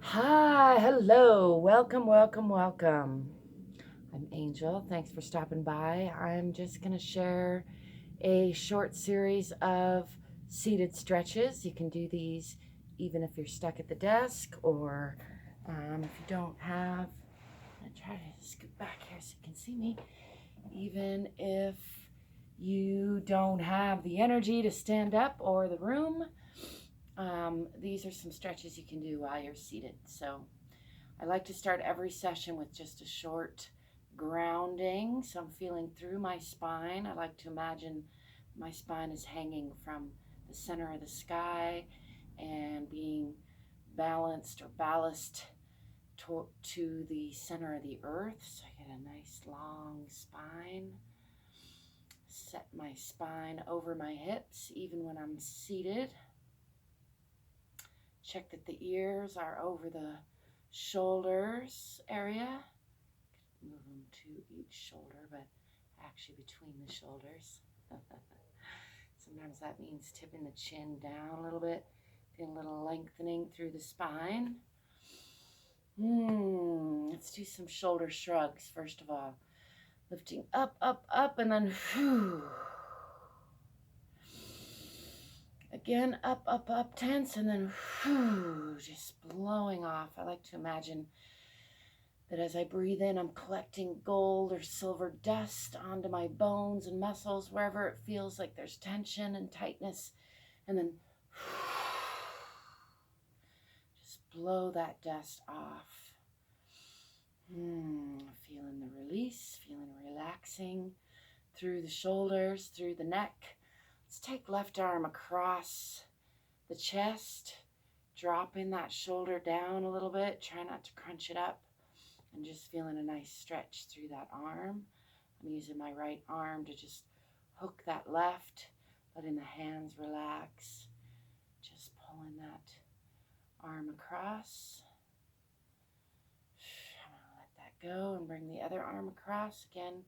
Hi, hello, welcome, welcome, welcome. I'm Angel. Thanks for stopping by. I'm just going to share a short series of seated stretches. You can do these even if you're stuck at the desk or if you don't have. I'm going to try to scoot back here so you can see me. Even if you don't have the energy to stand up or the room, these are some stretches you can do while you're seated. So I like to start every session with just a short grounding. So I'm feeling through my spine. I like to imagine my spine is hanging from the center of the sky and being balanced or ballast to the center of the earth. So I get a nice long spine. Set my spine over my hips even when I'm seated. Check that the ears are over the shoulders area. Move them to each shoulder, but actually between the shoulders. Sometimes that means tipping the chin down a little bit, getting a little lengthening through the spine. Let's do some shoulder shrugs first of all. Lifting up, up, up, and then again, up, up, up, tense, and then just blowing off. I like to imagine that as I breathe in, I'm collecting gold or silver dust onto my bones and muscles, wherever it feels like there's tension and tightness. And then just blow that dust off. Feeling the release, feeling relaxing through the shoulders, through the neck. Let's take left arm across the chest, dropping that shoulder down a little bit. Try not to crunch it up. And just feeling a nice stretch through that arm. I'm using my right arm to just hook that left, letting the hands relax. Just pulling that arm across. I'm going to let that go and bring the other arm across. Again,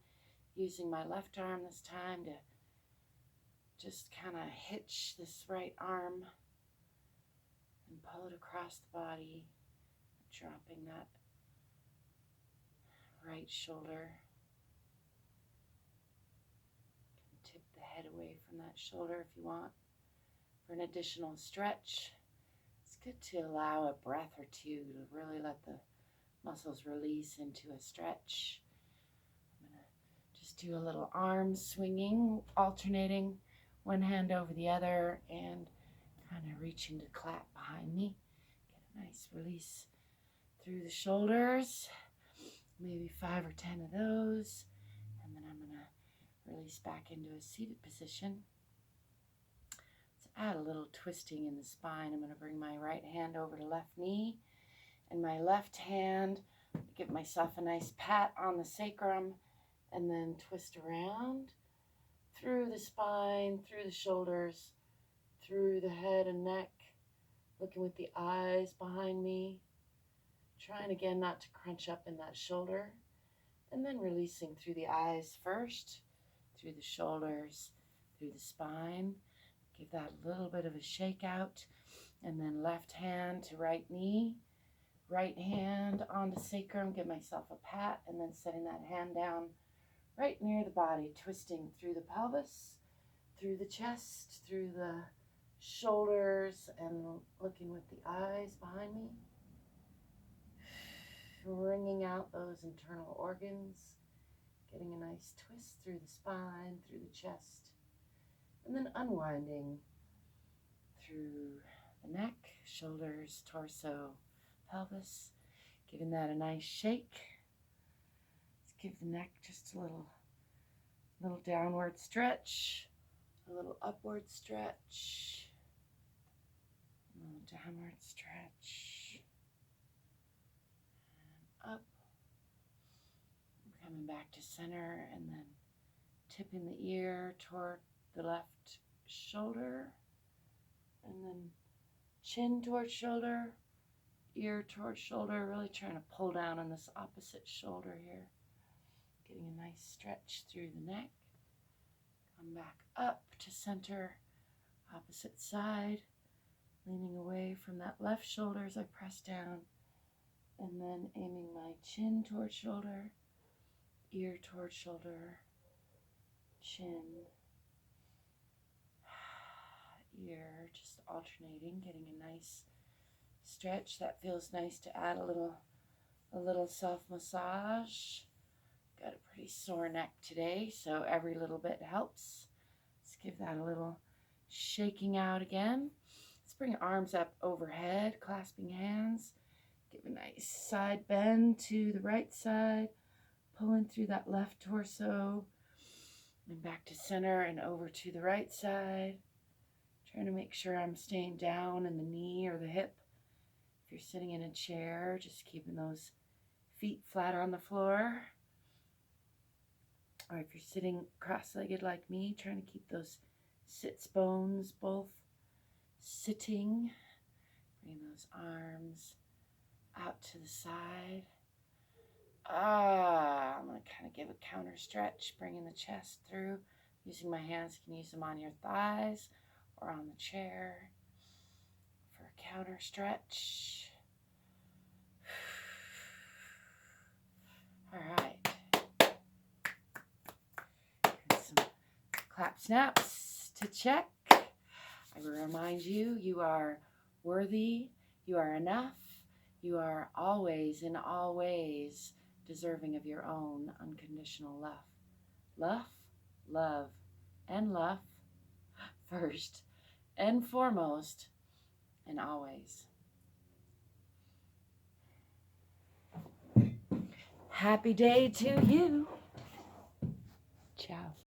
using my left arm this time to just kind of hitch this right arm and pull it across the body, dropping that right shoulder. Tip the head away from that shoulder if you want. For an additional stretch, it's good to allow a breath or two to really let the muscles release into a stretch. I'm going to just do a little arm swinging, alternating one hand over the other and kind of reaching to clap behind me. Get a nice release through the shoulders, maybe 5 or 10 of those, and then I'm going to release back into a seated position. Let's add a little twisting in the spine. I'm going to bring my right hand over to left knee, and my left hand, give myself a nice pat on the sacrum, and then twist around through the spine, through the shoulders, through the head and neck, looking with the eyes behind me, trying again not to crunch up in that shoulder, and then releasing through the eyes first, through the shoulders, through the spine. Give that a little bit of a shake out, and then left hand to right knee, right hand on the sacrum, give myself a pat, and then setting that hand down right near the body, twisting through the pelvis, through the chest, through the shoulders, and looking with the eyes behind me. Wringing out those internal organs, getting a nice twist through the spine, through the chest, and then unwinding through the neck, shoulders, torso, pelvis, giving that a nice shake. Let's give the neck just a little downward stretch, a little upward stretch, a little downward stretch, and up. Coming back to center, and then tipping the ear toward the left shoulder, and then chin towards shoulder, ear towards shoulder, really trying to pull down on this opposite shoulder here. Getting a nice stretch through the neck. Come back up to center, opposite side, leaning away from that left shoulder as I press down, And then aiming my chin toward shoulder, ear toward shoulder, chin, ear, just alternating, getting a nice stretch. That feels nice to add a little self-massage. Got a pretty sore neck today, so every little bit helps. Let's give that a little shaking out again. Let's bring arms up overhead, clasping hands. Give a nice side bend to the right side, pulling through that left torso, and back to center and over to the right side. Trying to make sure I'm staying down in the knee or the hip. If you're sitting in a chair, just keeping those feet flat on the floor. Or if you're sitting cross-legged like me, trying to keep those sits bones both sitting. Bring those arms out to the side. I'm going to kind of give a counter stretch, bringing the chest through. Using my hands, you can use them on your thighs or on the chair for a counter stretch. All right. And some clap snaps to check. I will remind you, you are worthy, you are enough, you are always in all ways deserving of your own unconditional love. Love, and love first and foremost and always. Happy day to you. Ciao.